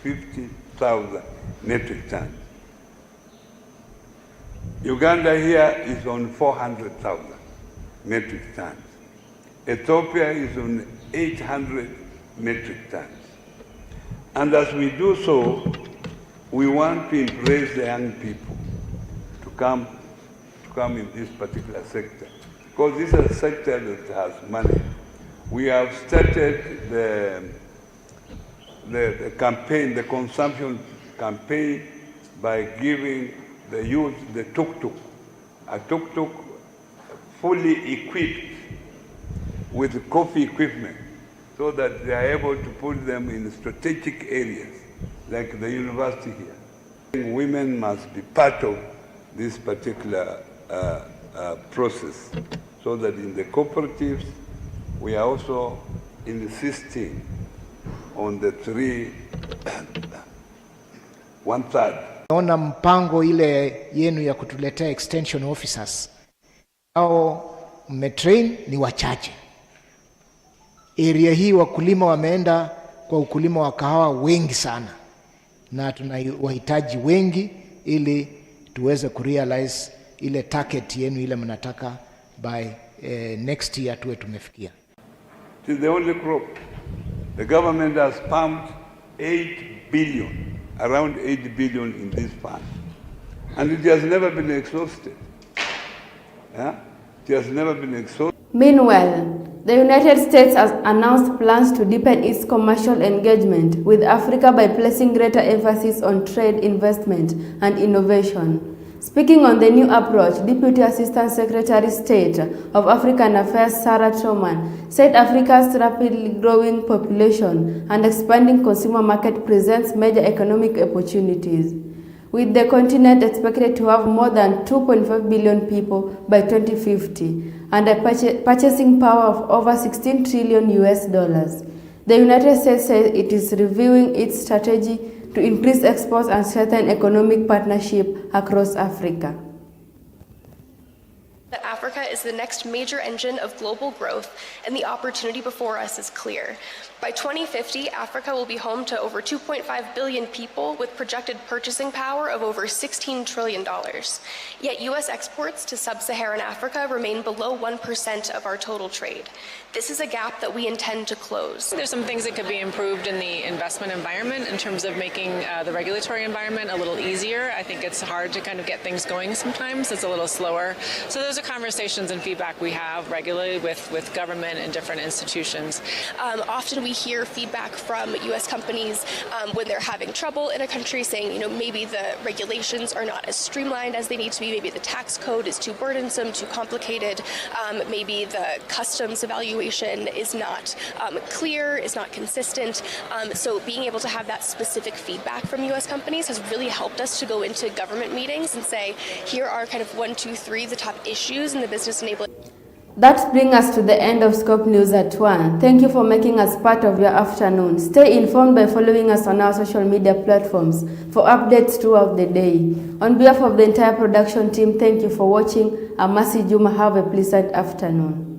50,000 metric tons. Uganda here is on 400,000 metric tons. Ethiopia is on 800 metric tons. And as we do so, we want to embrace the young people to come in this particular sector, because this is a sector that has money. We have started the campaign, the consumption campaign, by giving the youth the tuk-tuk, a tuk-tuk fully equipped with coffee equipment, so that they are able to put them in strategic areas, like the university here. Women must be part of this particular process, so that in the cooperatives, we are also insisting on the one-third. Naona mpango ile yenu ya kutuletea extension officers, hao mmetrain ni wachache. Area hii wakulima wameenda kwa ukulima wa kahawa wengi sana, na tunawahitaji wengi ili tuweze kurealize ile target yenu ile mnataka by next year tuwe tumefikia. It is the only crop. The government has pumped 8 billion, around 8 billion in this fund, and it has never been exhausted. Yeah? It has never been exhausted. Meanwhile, the United States has announced plans to deepen its commercial engagement with Africa by placing greater emphasis on trade, investment, and innovation. Speaking on the new approach, Deputy Assistant Secretary State of African Affairs Sarah Truman said Africa's rapidly growing population and expanding consumer market presents major economic opportunities, with the continent expected to have more than 2.5 billion people by 2050 and a purchasing power of over $16 trillion. The United States says it is reviewing its strategy to increase exports and strengthen economic partnership across Africa. That Africa is the next major engine of global growth, and the opportunity before us is clear. By 2050, Africa will be home to over 2.5 billion people with projected purchasing power of over $16 trillion. Yet U.S. exports to sub-Saharan Africa remain below 1% of our total trade. This is a gap that we intend to close. There's some things that could be improved in the investment environment in terms of making the regulatory environment a little easier. I think it's hard to kind of get things going sometimes. It's a little slower. So those are conversations and feedback we have regularly with government and different institutions. Often we hear feedback from U.S. companies when they're having trouble in a country, saying, maybe the regulations are not as streamlined as they need to be. Maybe the tax code is too burdensome, too complicated. Maybe the customs evaluation is not clear, is not consistent. So being able to have that specific feedback from U.S. companies has really helped us to go into government meetings and say, here are kind of 1, 2, 3, the top issues in the business enablement. That brings us to the end of Scope News at 1. Thank you for making us part of your afternoon. Stay informed by following us on our social media platforms for updates throughout the day. On behalf of the entire production team, thank you for watching. I'm Mercy Juma. Have a pleasant afternoon.